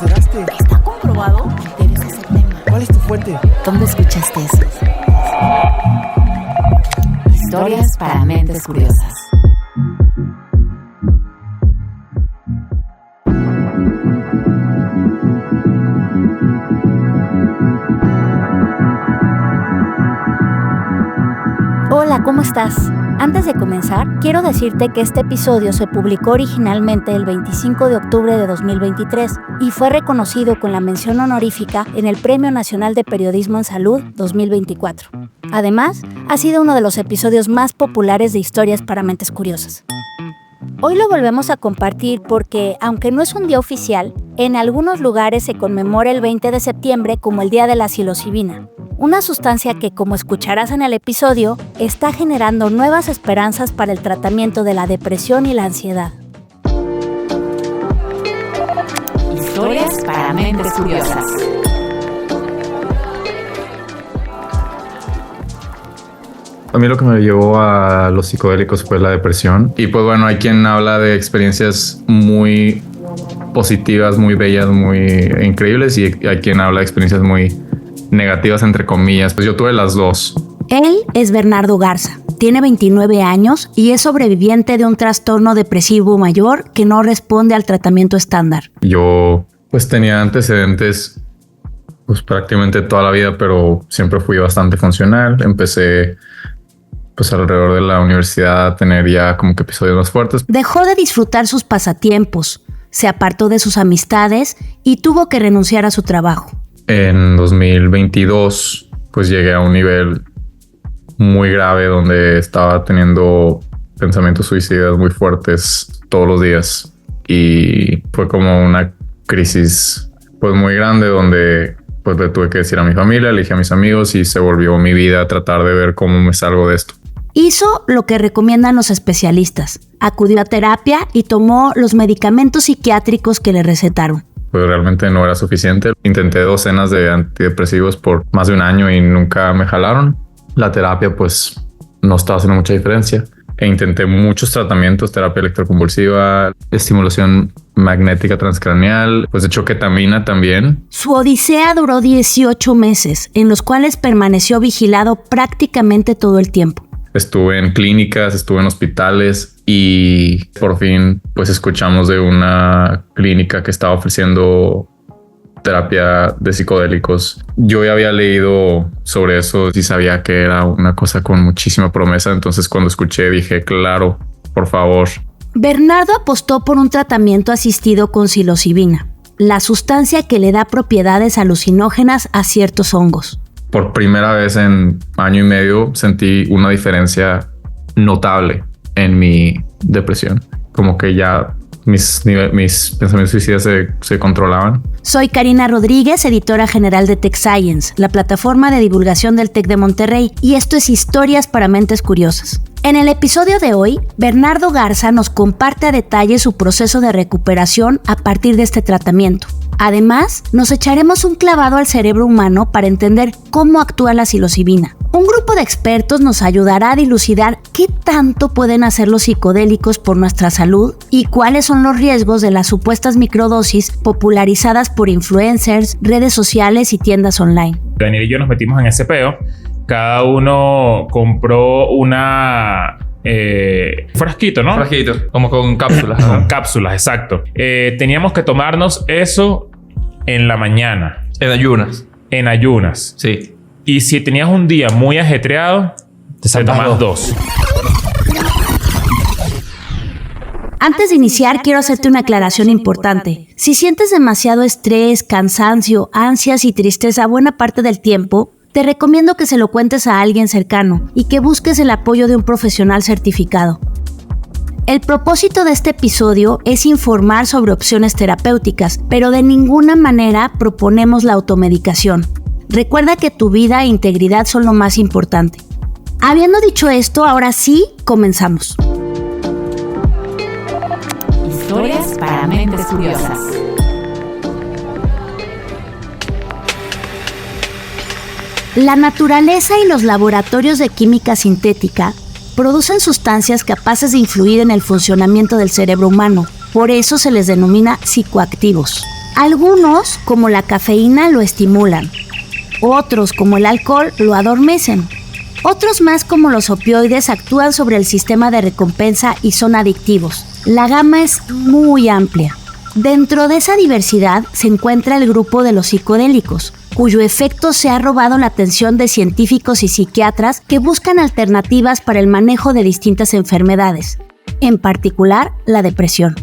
enteraste? ¿Está comprobado? Me interesa ese tema. ¿Cuál es tu fuente? ¿Dónde escuchaste eso? Historias para mentes curiosas. Hola, ¿cómo estás? Antes de comenzar, quiero decirte que este episodio se publicó originalmente el 25 de octubre de 2023 y fue reconocido con la mención honorífica en el Premio Nacional de Periodismo en Salud 2024. Además, ha sido uno de los episodios más populares de Historias para Mentes Curiosas. Hoy lo volvemos a compartir porque, aunque no es un día oficial, en algunos lugares se conmemora el 20 de septiembre como el Día de la Psilocibina, una sustancia que, como escucharás en el episodio, está generando nuevas esperanzas para el tratamiento de la depresión y la ansiedad. Historias para mentes curiosas. A mí lo que me llevó a los psicodélicos fue la depresión. Y pues bueno, hay quien habla de experiencias muy positivas, muy bellas, muy increíbles, y hay quien habla de experiencias muy negativas, entre comillas. Pues yo tuve las dos. Él es Bernardo Garza, tiene 29 años y es sobreviviente de un trastorno depresivo mayor que no responde al tratamiento estándar. Yo pues tenía antecedentes pues prácticamente toda la vida, pero siempre fui bastante funcional. Empecé pues alrededor de la universidad a tener ya como que episodios más fuertes. Dejó de disfrutar sus pasatiempos, se apartó de sus amistades y tuvo que renunciar a su trabajo. En 2022 pues llegué a un nivel muy grave donde estaba teniendo pensamientos suicidas muy fuertes todos los días, y fue como una crisis pues muy grande donde pues le tuve que decir a mi familia, le dije a mis amigos, y se volvió mi vida a tratar de ver cómo me salgo de esto. Hizo lo que recomiendan los especialistas, acudió a terapia y tomó los medicamentos psiquiátricos que le recetaron. Pues realmente no era suficiente. Intenté docenas de antidepresivos por más de un año y nunca me jalaron. La terapia pues no estaba haciendo mucha diferencia. E intenté muchos tratamientos, terapia electroconvulsiva, estimulación magnética transcraneal, pues de hecho ketamina también. Su odisea duró 18 meses, en los cuales permaneció vigilado prácticamente todo el tiempo. Estuve en clínicas, estuve en hospitales, y por fin pues escuchamos de una clínica que estaba ofreciendo terapia de psicodélicos. Yo ya había leído sobre eso y sabía que era una cosa con muchísima promesa. Entonces cuando escuché dije, claro, por favor. Bernardo apostó por un tratamiento asistido con psilocibina, la sustancia que le da propiedades alucinógenas a ciertos hongos. Por primera vez en año y medio sentí una diferencia notable en mi depresión. Como que ya mis pensamientos suicidas se controlaban. Soy Karina Rodríguez, editora general de Tech Science, la plataforma de divulgación del TEC de Monterrey, y esto es Historias para Mentes Curiosas. En el episodio de hoy, Bernardo Garza nos comparte a detalle su proceso de recuperación a partir de este tratamiento. Además, nos echaremos un clavado al cerebro humano para entender cómo actúa la psilocibina. Un grupo de expertos nos ayudará a dilucidar qué tanto pueden hacer los psicodélicos por nuestra salud y cuáles son los riesgos de las supuestas microdosis popularizadas por influencers, redes sociales y tiendas online. Daniel y yo nos metimos en ese peo. Cada uno compró una... frasquito, ¿no? Frasquito, como con cápsulas. Con cápsulas, exacto. Teníamos que tomarnos eso en la mañana. En ayunas. En ayunas. Sí. Y si tenías un día muy ajetreado, te tomas dos. Antes de iniciar, quiero hacerte una aclaración importante. Si sientes demasiado estrés, cansancio, ansias y tristeza buena parte del tiempo, te recomiendo que se lo cuentes a alguien cercano y que busques el apoyo de un profesional certificado. El propósito de este episodio es informar sobre opciones terapéuticas, pero de ninguna manera proponemos la automedicación. Recuerda que tu vida e integridad son lo más importante. Habiendo dicho esto, ahora sí, comenzamos. Historias para mentes curiosas. La naturaleza y los laboratorios de química sintética producen sustancias capaces de influir en el funcionamiento del cerebro humano. Por eso se les denomina psicoactivos. Algunos, como la cafeína, lo estimulan. Otros, como el alcohol, lo adormecen. Otros más, como los opioides, actúan sobre el sistema de recompensa y son adictivos. La gama es muy amplia. Dentro de esa diversidad se encuentra el grupo de los psicodélicos, cuyo efecto se ha robado la atención de científicos y psiquiatras que buscan alternativas para el manejo de distintas enfermedades, en particular la depresión.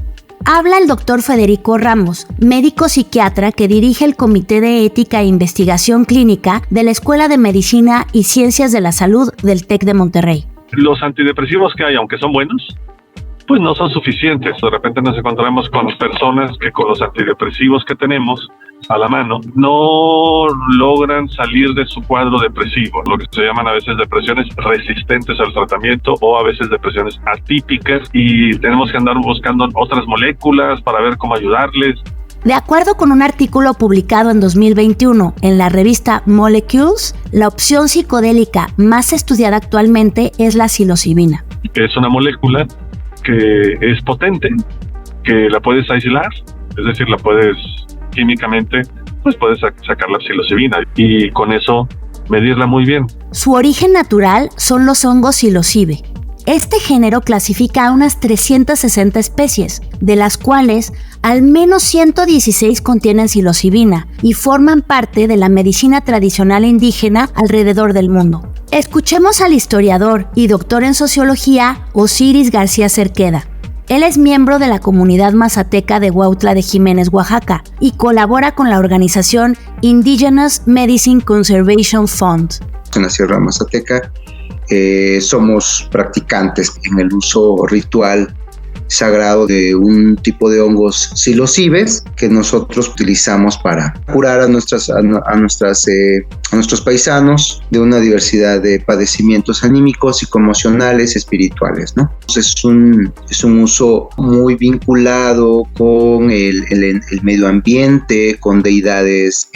Habla el doctor Federico Ramos, médico psiquiatra que dirige el Comité de Ética e Investigación Clínica de la Escuela de Medicina y Ciencias de la Salud del TEC de Monterrey. Los antidepresivos que hay, aunque son buenos, pues no son suficientes. De repente nos encontramos con personas que con los antidepresivos que tenemos a la mano no logran salir de su cuadro depresivo, lo que se llaman a veces depresiones resistentes al tratamiento o a veces depresiones atípicas, y tenemos que andar buscando otras moléculas para ver cómo ayudarles. De acuerdo con un artículo publicado en 2021 en la revista Molecules, la opción psicodélica más estudiada actualmente es la psilocibina. Es una molécula que es potente, que la puedes aislar, es decir, la puedes químicamente, pues puedes sacar la psilocibina y con eso medirla muy bien. Su origen natural son los hongos psilocibe. Este género clasifica a unas 360 especies, de las cuales al menos 116 contienen psilocibina y forman parte de la medicina tradicional indígena alrededor del mundo. Escuchemos al historiador y doctor en sociología Osiris García Cerqueda. Él es miembro de la comunidad mazateca de Huautla de Jiménez, Oaxaca, y colabora con la organización Indigenous Medicine Conservation Fund. En la Sierra Mazateca somos practicantes en el uso ritual sagrado de un tipo de hongos psilocibes que nosotros utilizamos para curar a nuestros paisanos de una diversidad de padecimientos anímicos, psicoemocionales, espirituales, ¿no? Es un uso muy vinculado con el medio ambiente, con deidades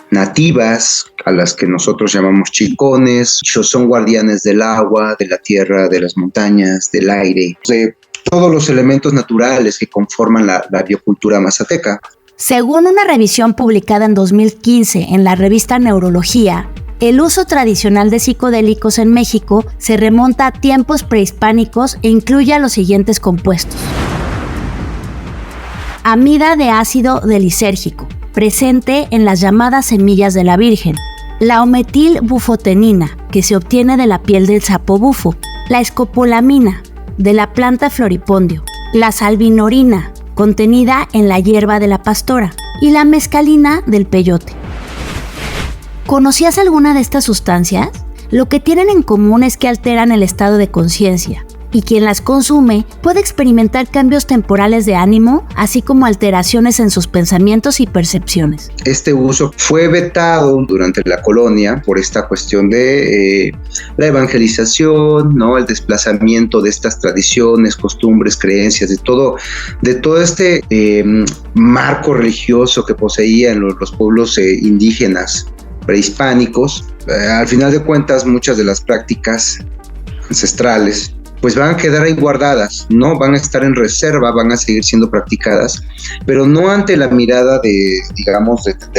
nativas, a las que nosotros llamamos chicones. Ellos son guardianes del agua, de la tierra, de las montañas, del aire, de todos los elementos naturales que conforman la biocultura mazateca. Según una revisión publicada en 2015 en la revista Neurología, el uso tradicional de psicodélicos en México se remonta a tiempos prehispánicos e incluye a los siguientes compuestos: amida de ácido delisérgico, presente en las llamadas semillas de la Virgen; la ometilbufotenina, que se obtiene de la piel del sapo bufo; la escopolamina, de la planta floripondio; la salvinorina, contenida en la hierba de la pastora; y la mescalina del peyote. ¿Conocías alguna de estas sustancias? Lo que tienen en común es que alteran el estado de conciencia, y quien las consume puede experimentar cambios temporales de ánimo, así como alteraciones en sus pensamientos y percepciones. Este uso fue vetado durante la colonia por esta cuestión de la evangelización, ¿no? El desplazamiento de estas tradiciones, costumbres, creencias, de todo este marco religioso que poseían los pueblos indígenas prehispánicos. Al final de cuentas, muchas de las prácticas ancestrales pues van a quedar ahí guardadas, no van a estar en reserva, van a seguir siendo practicadas, pero no ante la mirada de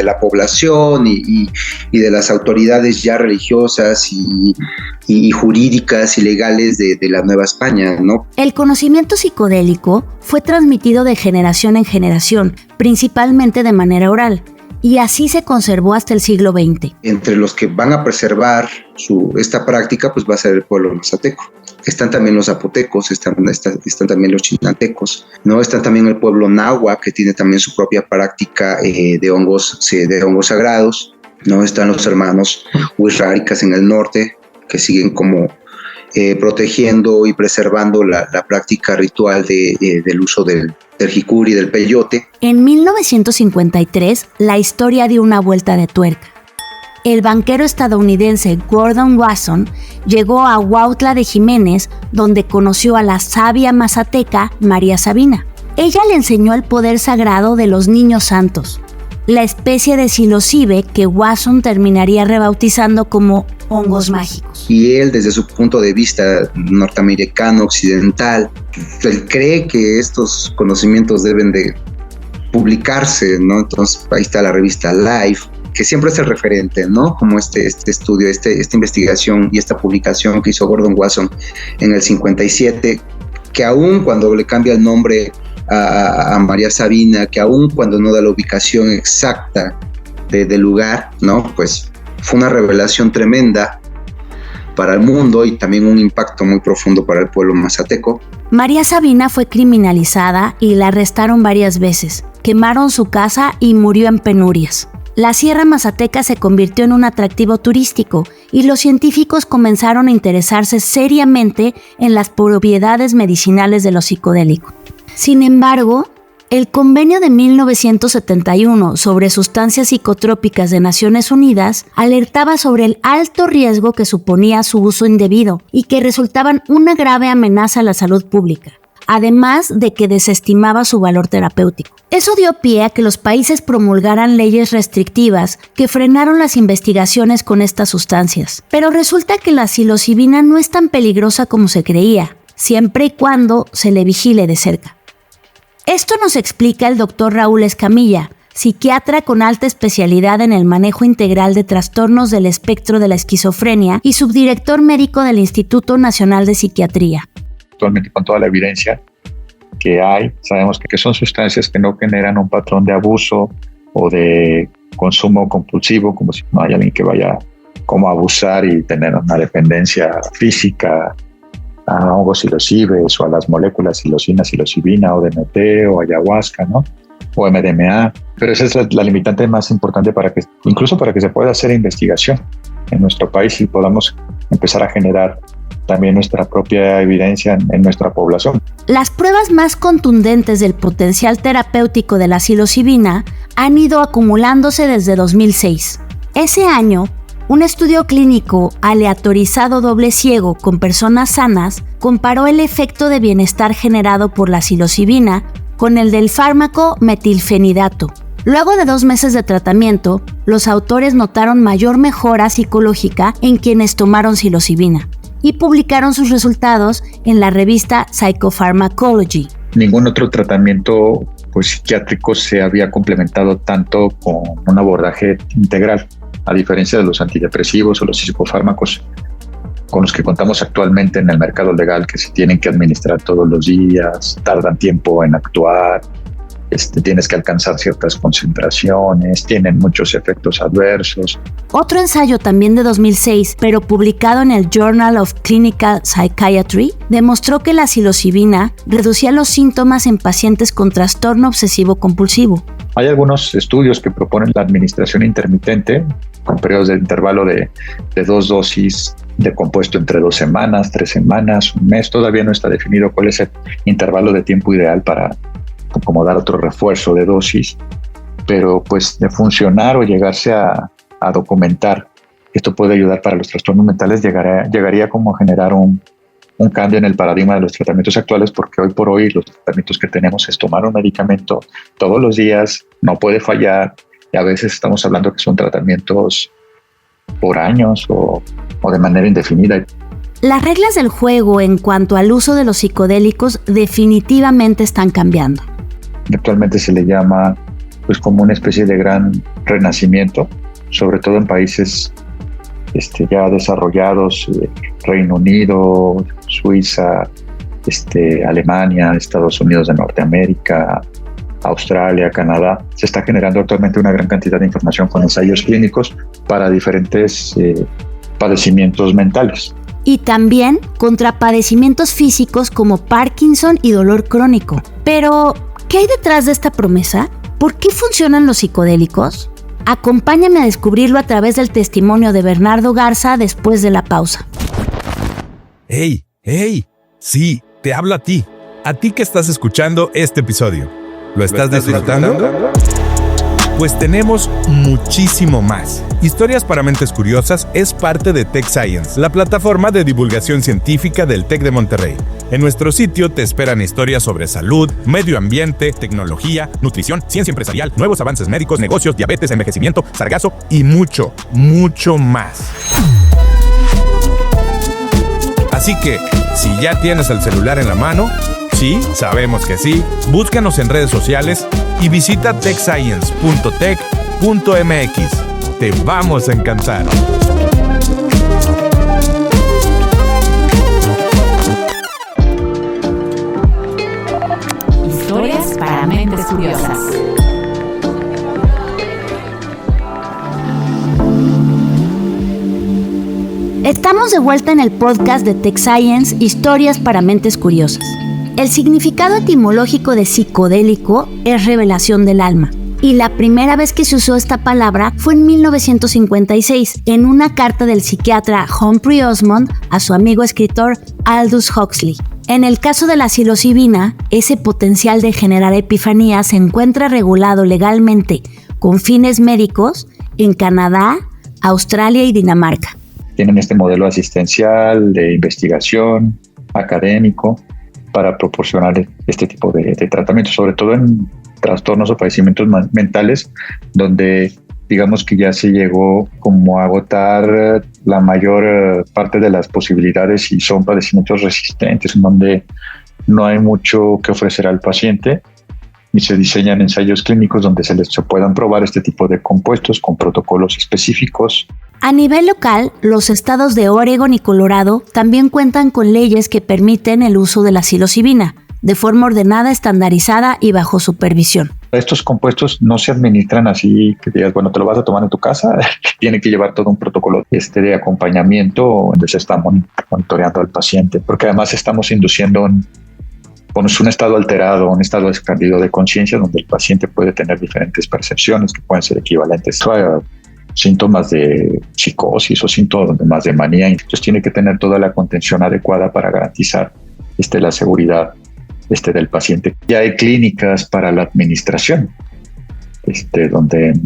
la población y de las autoridades ya religiosas y jurídicas y legales de la Nueva España, ¿no? El conocimiento psicodélico fue transmitido de generación en generación, principalmente de manera oral, y así se conservó hasta el siglo XX. Entre los que van a preservar esta práctica, pues va a ser el pueblo mazateco. Están también los zapotecos, están también los chinantecos, ¿no? Están también el pueblo náhuatl, que tiene también su propia práctica de hongos sagrados, ¿no? Están los hermanos huirráricas en el norte, que siguen como protegiendo y preservando la práctica ritual del uso del jicuri y del peyote. En 1953, la historia dio una vuelta de tuerca. El banquero estadounidense Gordon Wasson llegó a Huautla de Jiménez, donde conoció a la sabia mazateca María Sabina. Ella le enseñó el poder sagrado de los niños santos, la especie de psilocibe que Wasson terminaría rebautizando como hongos mágicos. Y él, desde su punto de vista norteamericano, occidental, él cree que estos conocimientos deben de publicarse, ¿no? Entonces ahí está la revista Life, que siempre es el referente, ¿no? Como este estudio, esta investigación y esta publicación que hizo Gordon Wasson en el 57, que aún cuando le cambia el nombre a María Sabina, que aún cuando no da la ubicación exacta del lugar, ¿no? Pues fue una revelación tremenda para el mundo y también un impacto muy profundo para el pueblo mazateco. María Sabina fue criminalizada y la arrestaron varias veces, quemaron su casa y murió en penurias. La Sierra Mazateca se convirtió en un atractivo turístico y los científicos comenzaron a interesarse seriamente en las propiedades medicinales de los psicodélicos. Sin embargo, el Convenio de 1971 sobre sustancias psicotrópicas de Naciones Unidas alertaba sobre el alto riesgo que suponía su uso indebido y que resultaban una grave amenaza a la salud pública, además de que desestimaba su valor terapéutico. Eso dio pie a que los países promulgaran leyes restrictivas que frenaron las investigaciones con estas sustancias. Pero resulta que la psilocibina no es tan peligrosa como se creía, siempre y cuando se le vigile de cerca. Esto nos explica el doctor Raúl Escamilla, psiquiatra con alta especialidad en el manejo integral de trastornos del espectro de la esquizofrenia y subdirector médico del Instituto Nacional de Psiquiatría. Actualmente, con toda la evidencia que hay, sabemos que son sustancias que no generan un patrón de abuso o de consumo compulsivo, como si no hay alguien que vaya como a abusar y tener una dependencia física a hongos psilocibes o a las moléculas psilocina, psilocibina o DMT o ayahuasca, ¿no? O MDMA. Pero esa es la limitante más importante incluso para que se pueda hacer investigación en nuestro país y podamos empezar a generar también nuestra propia evidencia en nuestra población. Las pruebas más contundentes del potencial terapéutico de la psilocibina han ido acumulándose desde 2006. Ese año, un estudio clínico aleatorizado doble ciego con personas sanas comparó el efecto de bienestar generado por la psilocibina con el del fármaco metilfenidato. Luego de 2 meses de tratamiento, los autores notaron mayor mejora psicológica en quienes tomaron psilocibina y publicaron sus resultados en la revista Psychopharmacology. Ningún otro tratamiento psiquiátrico se había complementado tanto con un abordaje integral, a diferencia de los antidepresivos o los psicofármacos con los que contamos actualmente en el mercado legal, que se tienen que administrar todos los días, tardan tiempo en actuar, tienes que alcanzar ciertas concentraciones, tienen muchos efectos adversos. Otro ensayo también de 2006, pero publicado en el Journal of Clinical Psychiatry, demostró que la psilocibina reducía los síntomas en pacientes con trastorno obsesivo-compulsivo. Hay algunos estudios que proponen la administración intermitente con periodos de intervalo de 2 dosis de compuesto entre 2 semanas, 3 semanas, 1 mes. Todavía no está definido cuál es el intervalo de tiempo ideal para acomodar otro refuerzo de dosis, pero de funcionar o llegarse a documentar, esto puede ayudar para los trastornos mentales, llegaría como a generar un cambio en el paradigma de los tratamientos actuales, porque hoy por hoy los tratamientos que tenemos es tomar un medicamento todos los días, no puede fallar, y a veces estamos hablando que son tratamientos por años o de manera indefinida. Las reglas del juego en cuanto al uso de los psicodélicos definitivamente están cambiando. Actualmente se le llama como una especie de gran renacimiento, sobre todo en países ya desarrollados, Reino Unido, Suiza, Alemania, Estados Unidos de Norteamérica, Australia, Canadá. Se está generando actualmente una gran cantidad de información con ensayos clínicos para diferentes padecimientos mentales. Y también contra padecimientos físicos como Parkinson y dolor crónico. Pero, ¿qué hay detrás de esta promesa? ¿Por qué funcionan los psicodélicos? Acompáñame a descubrirlo a través del testimonio de Bernardo Garza después de la pausa. ¡Hey! Sí, te hablo a ti que estás escuchando este episodio. ¿Lo estás disfrutando? Pues tenemos muchísimo más. Historias para Mentes Curiosas es parte de Tech Science, la plataforma de divulgación científica del TEC de Monterrey. En nuestro sitio te esperan historias sobre salud, medio ambiente, tecnología, nutrición, ciencia empresarial, nuevos avances médicos, negocios, diabetes, envejecimiento, sargazo y mucho, mucho más. Así que, si ya tienes el celular en la mano, sí, sabemos que sí, búscanos en redes sociales y visita techscience.tech.mx. Te vamos a encantar. Historias para mentes curiosas. Estamos de vuelta en el podcast de Tech Science, Historias para Mentes Curiosas. El significado etimológico de psicodélico es revelación del alma. Y la primera vez que se usó esta palabra fue en 1956, en una carta del psiquiatra Humphrey Osmond a su amigo escritor Aldous Huxley. En el caso de la psilocibina, ese potencial de generar epifanías se encuentra regulado legalmente con fines médicos en Canadá, Australia y Dinamarca. Tienen este modelo asistencial de investigación académico para proporcionar este tipo de tratamientos, sobre todo en trastornos o padecimientos mentales, donde digamos que ya se llegó como a agotar la mayor parte de las posibilidades y son padecimientos resistentes, en donde no hay mucho que ofrecer al paciente y se diseñan ensayos clínicos donde se puedan probar este tipo de compuestos con protocolos específicos. A nivel local, los estados de Oregon y Colorado también cuentan con leyes que permiten el uso de la psilocibina, de forma ordenada, estandarizada y bajo supervisión. Estos compuestos no se administran así que digas, bueno, te lo vas a tomar en tu casa. Tiene que llevar todo un protocolo de acompañamiento donde se está monitoreando al paciente, porque además estamos induciendo un estado alterado, un estado expandido de conciencia donde el paciente puede tener diferentes percepciones que pueden ser equivalentes a síntomas de psicosis o síntomas de manía. Entonces tiene que tener toda la contención adecuada para garantizar la seguridad del paciente. Ya hay clínicas para la administración, donde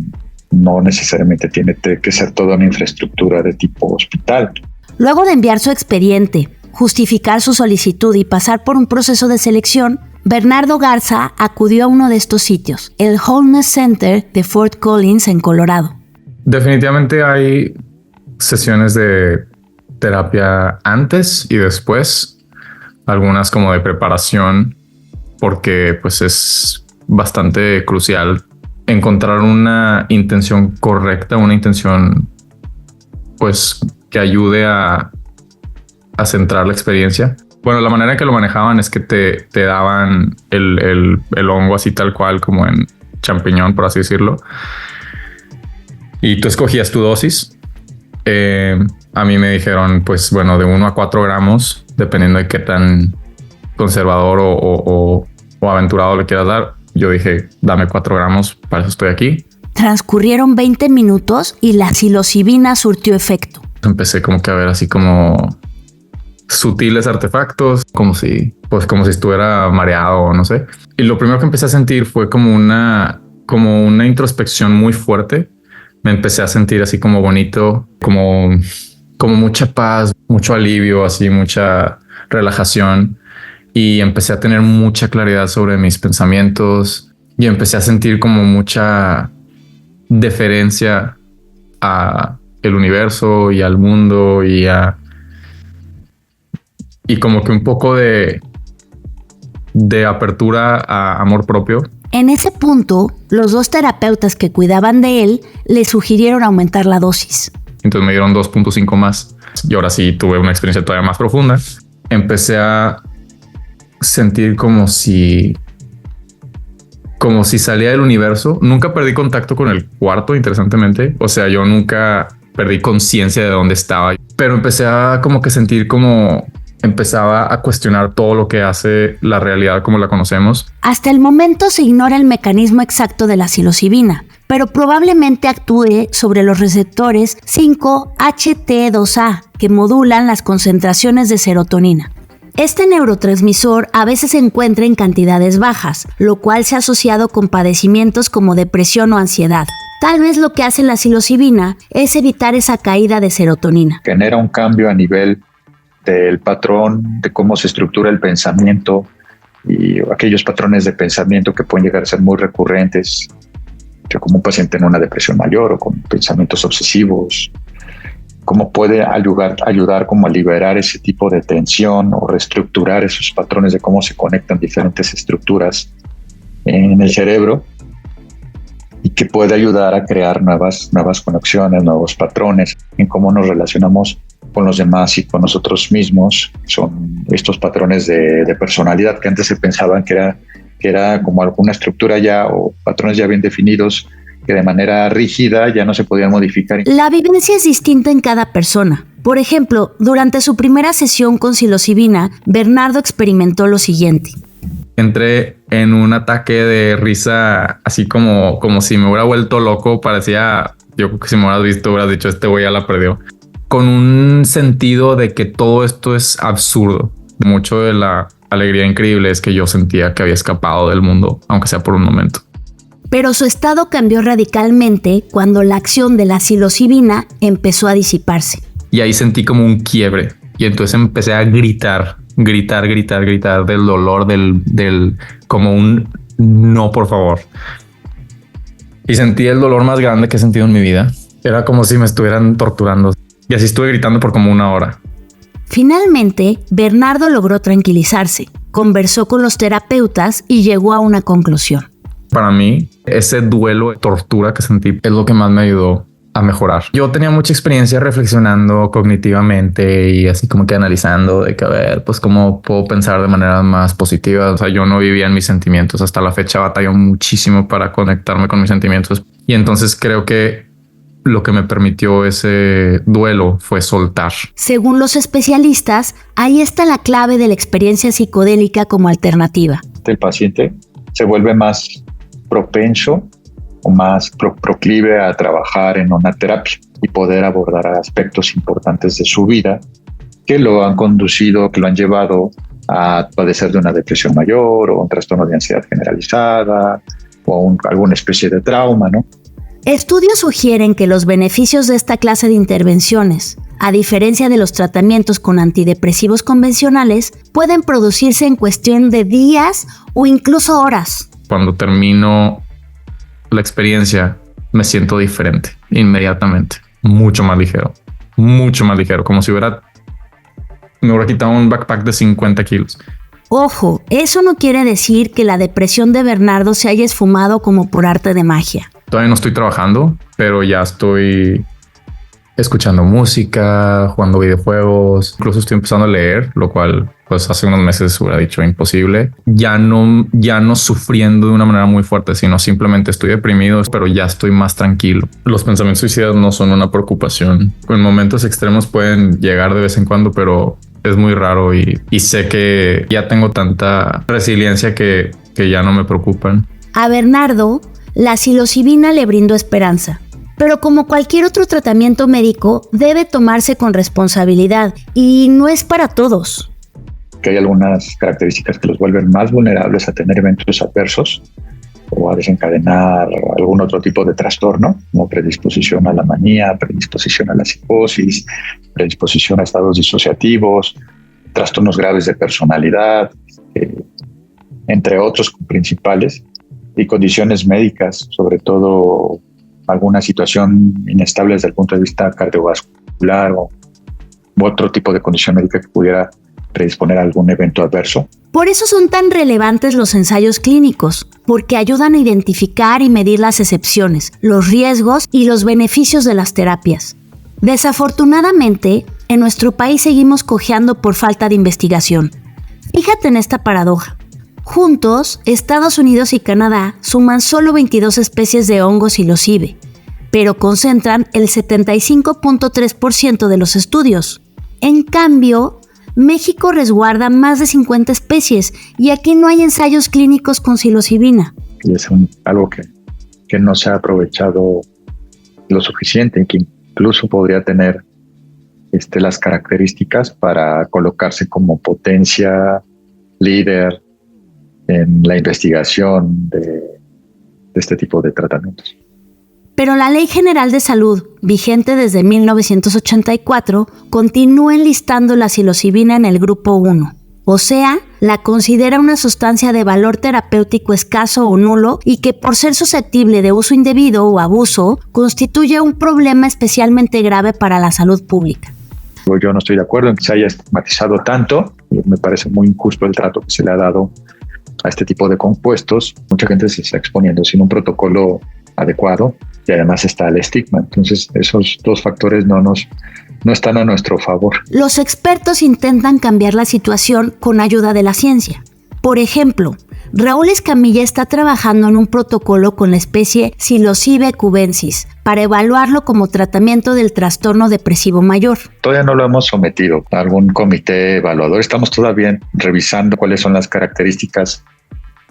no necesariamente tiene que ser toda una infraestructura de tipo hospital. Luego de enviar su expediente, justificar su solicitud y pasar por un proceso de selección, Bernardo Garza acudió a uno de estos sitios, el Wholeness Center de Fort Collins en Colorado. Definitivamente hay sesiones de terapia antes y después, algunas como de preparación, porque pues es bastante crucial encontrar una intención correcta, una intención pues que ayude a centrar la experiencia. Bueno, la manera en que lo manejaban es que te daban el hongo así tal cual como en champiñón, por así decirlo. Y tú escogías tu dosis. A mí me dijeron, pues bueno, de 1 a 4 gramos, dependiendo de qué tan conservador o aventurado le quieras dar. Yo dije, dame 4 gramos, para eso estoy aquí. Transcurrieron 20 minutos y la psilocibina surtió efecto. Empecé como que a ver así como sutiles artefactos, como si estuviera mareado o no sé. Y lo primero que empecé a sentir fue como una introspección muy fuerte. Me empecé a sentir así como bonito, como mucha paz, mucho alivio, así mucha relajación. Y empecé a tener mucha claridad sobre mis pensamientos y empecé a sentir como mucha deferencia a el universo y al mundo y como que un poco de apertura a amor propio. En ese punto, los dos terapeutas que cuidaban de él le sugirieron aumentar la dosis. Entonces me dieron 2.5 más y ahora sí tuve una experiencia todavía más profunda. Empecé a sentir como si salía del universo. Nunca perdí contacto con el cuarto, interesantemente. O sea, yo nunca perdí conciencia de dónde estaba, pero empecé a como que sentir como empezaba a cuestionar todo lo que hace la realidad como la conocemos. Hasta el momento se ignora el mecanismo exacto de la psilocibina, pero probablemente actúe sobre los receptores 5-HT2A que modulan las concentraciones de serotonina. Este neurotransmisor a veces se encuentra en cantidades bajas, lo cual se ha asociado con padecimientos como depresión o ansiedad. Tal vez lo que hace la psilocibina es evitar esa caída de serotonina. Genera un cambio a nivel del patrón de cómo se estructura el pensamiento y aquellos patrones de pensamiento que pueden llegar a ser muy recurrentes, como un paciente en una depresión mayor o con pensamientos obsesivos, cómo puede ayudar como a liberar ese tipo de tensión o reestructurar esos patrones de cómo se conectan diferentes estructuras en el cerebro puede ayudar a crear nuevas conexiones, nuevos patrones en cómo nos relacionamos con los demás y con nosotros mismos. Son estos patrones de personalidad que antes se pensaban que era como alguna estructura ya o patrones ya bien definidos que de manera rígida ya no se podían modificar. La vivencia es distinta en cada persona. Por ejemplo, durante su primera sesión con psilocibina, Bernardo experimentó lo siguiente. Entré en un ataque de risa, así como si me hubiera vuelto loco. Parecía, yo creo que si me hubieras visto, hubieras dicho, este güey ya la perdió. Con un sentido de que todo esto es absurdo. Mucho de la alegría increíble es que yo sentía que había escapado del mundo, aunque sea por un momento. Pero su estado cambió radicalmente cuando la acción de la psilocibina empezó a disiparse. Y ahí sentí como un quiebre. Y entonces empecé a gritar del dolor, del como un no, por favor. Y sentí el dolor más grande que he sentido en mi vida. Era como si me estuvieran torturando. Y así estuve gritando por como 1 hora. Finalmente, Bernardo logró tranquilizarse, conversó con los terapeutas y llegó a una conclusión. Para mí, ese duelo de tortura que sentí es lo que más me ayudó a mejorar. Yo tenía mucha experiencia reflexionando cognitivamente y así como que analizando de que a ver, pues cómo puedo pensar de manera más positiva. O sea, yo no vivía en mis sentimientos. Hasta la fecha batallo muchísimo para conectarme con mis sentimientos. Y entonces creo que lo que me permitió ese duelo fue soltar. Según los especialistas, ahí está la clave de la experiencia psicodélica como alternativa. El paciente se vuelve más propenso o más proclive a trabajar en una terapia y poder abordar aspectos importantes de su vida que lo han conducido, que lo han llevado a padecer de una depresión mayor o un trastorno de ansiedad generalizada o alguna especie de trauma, ¿no? Estudios sugieren que los beneficios de esta clase de intervenciones, a diferencia de los tratamientos con antidepresivos convencionales, pueden producirse en cuestión de días o incluso horas. Cuando termino la experiencia, me siento diferente inmediatamente, mucho más ligero, como si me hubiera quitado un backpack de 50 kilos. Ojo, eso no quiere decir que la depresión de Bernardo se haya esfumado como por arte de magia. Todavía no estoy trabajando, pero ya estoy escuchando música, jugando videojuegos, incluso estoy empezando a leer, lo cual pues hace unos meses hubiera dicho imposible. Ya no sufriendo de una manera muy fuerte, sino simplemente estoy deprimido, pero ya estoy más tranquilo. Los pensamientos suicidas no son una preocupación. En momentos extremos pueden llegar de vez en cuando, pero es muy raro y sé que ya tengo tanta resiliencia que ya no me preocupan. A Bernardo, la psilocibina le brindó esperanza. Pero como cualquier otro tratamiento médico, debe tomarse con responsabilidad y no es para todos. Que hay algunas características que los vuelven más vulnerables a tener eventos adversos o a desencadenar algún otro tipo de trastorno, como predisposición a la manía, predisposición a la psicosis, predisposición a estados disociativos, trastornos graves de personalidad, entre otros principales, y condiciones médicas, sobre todo alguna situación inestable desde el punto de vista cardiovascular o otro tipo de condición médica que pudiera predisponer a algún evento adverso. Por eso son tan relevantes los ensayos clínicos, porque ayudan a identificar y medir las excepciones, los riesgos y los beneficios de las terapias. Desafortunadamente, en nuestro país seguimos cojeando por falta de investigación. Fíjate en esta paradoja. Juntos, Estados Unidos y Canadá suman solo 22 especies de hongos psilocibe, pero concentran el 75.3% de los estudios. En cambio, México resguarda más de 50 especies y aquí no hay ensayos clínicos con psilocibina. Y es algo que no se ha aprovechado lo suficiente, que incluso podría tener las características para colocarse como potencia líder en la investigación de este tipo de tratamientos. Pero la Ley General de Salud, vigente desde 1984, continúa enlistando la psilocibina en el grupo 1. O sea, la considera una sustancia de valor terapéutico escaso o nulo y que por ser susceptible de uso indebido o abuso, constituye un problema especialmente grave para la salud pública. Yo no estoy de acuerdo en que se haya estigmatizado tanto. Me parece muy injusto el trato que se le ha dado a este tipo de compuestos. Mucha gente se está exponiendo sin un protocolo adecuado y además está el estigma. Entonces esos dos factores no están a nuestro favor. Los expertos intentan cambiar la situación con ayuda de la ciencia. Por ejemplo, Raúl Escamilla está trabajando en un protocolo con la especie Psilocybe cubensis para evaluarlo como tratamiento del trastorno depresivo mayor. Todavía no lo hemos sometido a algún comité evaluador. Estamos todavía revisando cuáles son las características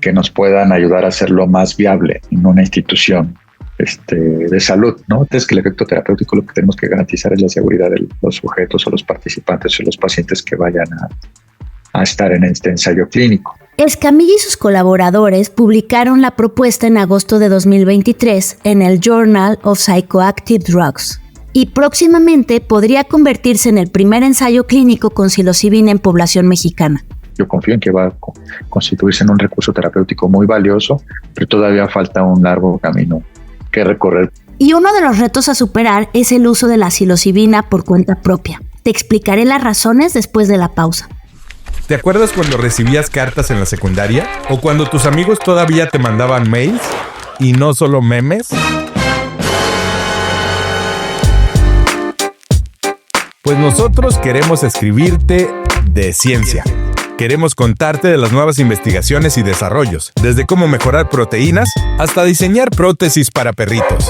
que nos puedan ayudar a hacerlo más viable en una institución de salud, ¿no? Entonces, que el efecto terapéutico lo que tenemos que garantizar es la seguridad de los sujetos o los participantes o los pacientes que vayan a estar en este ensayo clínico. Escamilla y sus colaboradores publicaron la propuesta en agosto de 2023 en el Journal of Psychoactive Drugs y próximamente podría convertirse en el primer ensayo clínico con psilocibina en población mexicana. Yo confío en que va a constituirse en un recurso terapéutico muy valioso, pero todavía falta un largo camino que recorrer. Y uno de los retos a superar es el uso de la psilocibina por cuenta propia. Te explicaré las razones después de la pausa. ¿Te acuerdas cuando recibías cartas en la secundaria? ¿O cuando tus amigos todavía te mandaban mails? ¿Y no solo memes? Pues nosotros queremos escribirte de ciencia. Queremos contarte de las nuevas investigaciones y desarrollos, desde cómo mejorar proteínas hasta diseñar prótesis para perritos.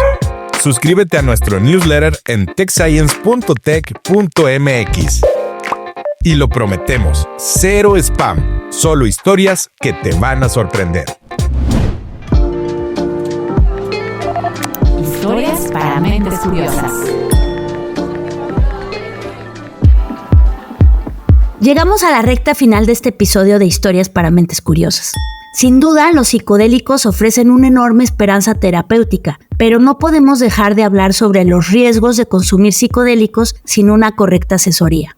Suscríbete a nuestro newsletter en techscience.tech.mx. Y lo prometemos, cero spam, solo historias que te van a sorprender. Historias para mentes curiosas. Llegamos a la recta final de este episodio de Historias para Mentes Curiosas. Sin duda, los psicodélicos ofrecen una enorme esperanza terapéutica, pero no podemos dejar de hablar sobre los riesgos de consumir psicodélicos sin una correcta asesoría.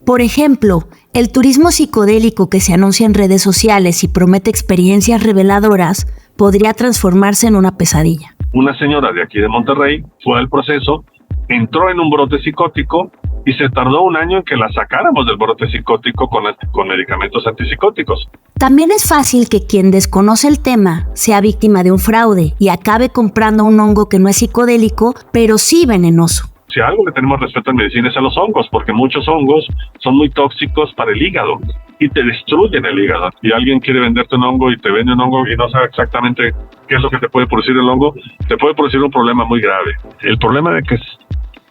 Por ejemplo, el turismo psicodélico que se anuncia en redes sociales y promete experiencias reveladoras podría transformarse en una pesadilla. Una señora de aquí de Monterrey fue al proceso, entró en un brote psicótico y se tardó un año en que la sacáramos del brote psicótico con medicamentos antipsicóticos. También es fácil que quien desconoce el tema sea víctima de un fraude y acabe comprando un hongo que no es psicodélico, pero sí venenoso. Si a algo le tenemos respeto en medicina es a los hongos, porque muchos hongos son muy tóxicos para el hígado y te destruyen el hígado. Y alguien quiere venderte un hongo y te vende un hongo y no sabe exactamente qué es lo que te puede producir el hongo, te puede producir un problema muy grave. El problema de que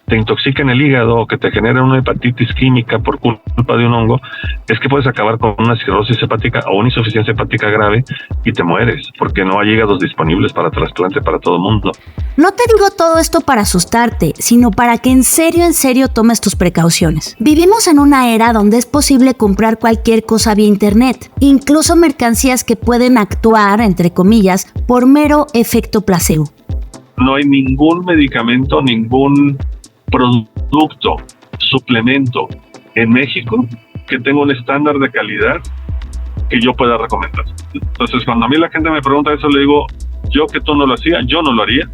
te intoxiquen el hígado o que te generen una hepatitis química por culpa de un hongo es que puedes acabar con una cirrosis hepática o una insuficiencia hepática grave y te mueres porque no hay hígados disponibles para trasplante para todo el mundo. No te digo todo esto para asustarte, sino para que en serio tomes tus precauciones. Vivimos en una era donde es posible comprar cualquier cosa vía internet, incluso mercancías que pueden actuar, entre comillas, por mero efecto placebo. No hay ningún medicamento, ningún producto, suplemento en México que tenga un estándar de calidad que yo pueda recomendar. Entonces, cuando a mí la gente me pregunta eso, le digo, yo que tú no lo hacía, yo no lo haría.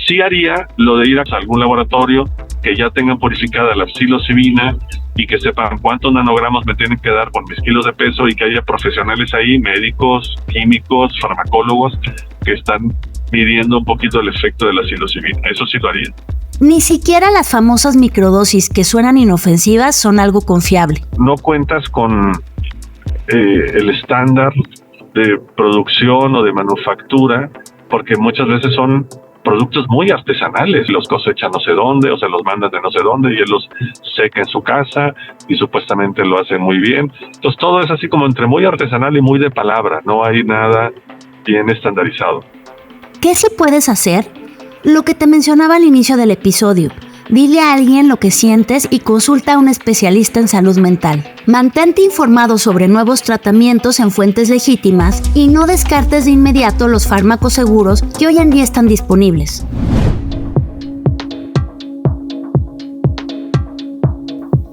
Sí haría lo de ir a algún laboratorio que ya tengan purificada la psilocibina y que sepan cuántos nanogramos me tienen que dar por mis kilos de peso y que haya profesionales ahí, médicos, químicos, farmacólogos, que están midiendo un poquito el efecto de la psilocibina. Eso sí lo haría. Ni siquiera las famosas microdosis que suenan inofensivas son algo confiable. No cuentas con el estándar de producción o de manufactura, porque muchas veces son productos muy artesanales. Los cosechan no sé dónde o se los mandan de no sé dónde y él los seca en su casa y supuestamente lo hacen muy bien. Entonces todo es así como entre muy artesanal y muy de palabra. No hay nada bien estandarizado. ¿Qué sí puedes hacer? Lo que te mencionaba al inicio del episodio. Dile a alguien lo que sientes y consulta a un especialista en salud mental. Mantente informado sobre nuevos tratamientos en fuentes legítimas y no descartes de inmediato los fármacos seguros que hoy en día están disponibles.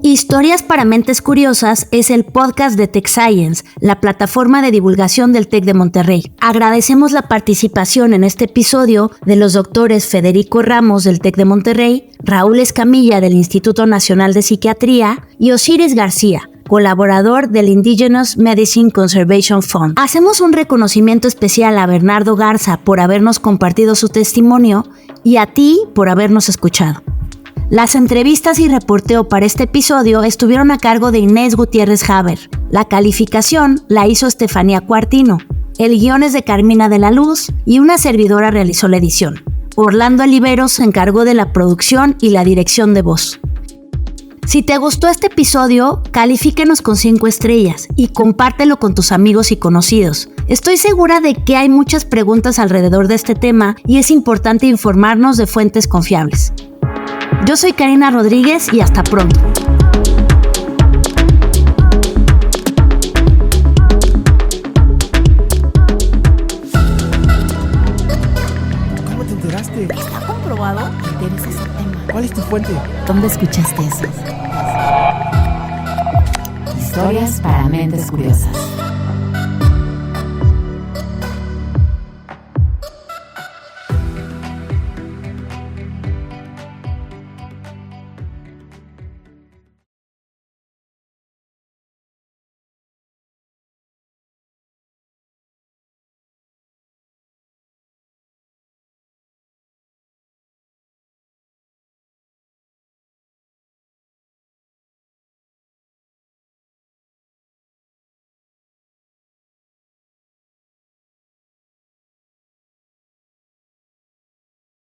Historias para Mentes Curiosas es el podcast de Tech Science, la plataforma de divulgación del TEC de Monterrey. Agradecemos la participación en este episodio de los doctores Federico Ramos del TEC de Monterrey, Raúl Escamilla del Instituto Nacional de Psiquiatría y Osiris García, colaborador del Indigenous Medicine Conservation Fund. Hacemos un reconocimiento especial a Bernardo Garza por habernos compartido su testimonio y a ti por habernos escuchado. Las entrevistas y reporteo para este episodio estuvieron a cargo de Inés Gutiérrez Haber. La calificación la hizo Estefanía Cuartino. El guión es de Carmina de la Luz y una servidora realizó la edición. Orlando Oliveros se encargó de la producción y la dirección de voz. Si te gustó este episodio, califíquenos con 5 estrellas y compártelo con tus amigos y conocidos. Estoy segura de que hay muchas preguntas alrededor de este tema y es importante informarnos de fuentes confiables. Yo soy Karina Rodríguez y hasta pronto. ¿Cómo te enteraste? ¿Está comprobado? ¿Te interesa ese tema? ¿Cuál es tu fuente? ¿Dónde escuchaste eso? Historias para mentes curiosas.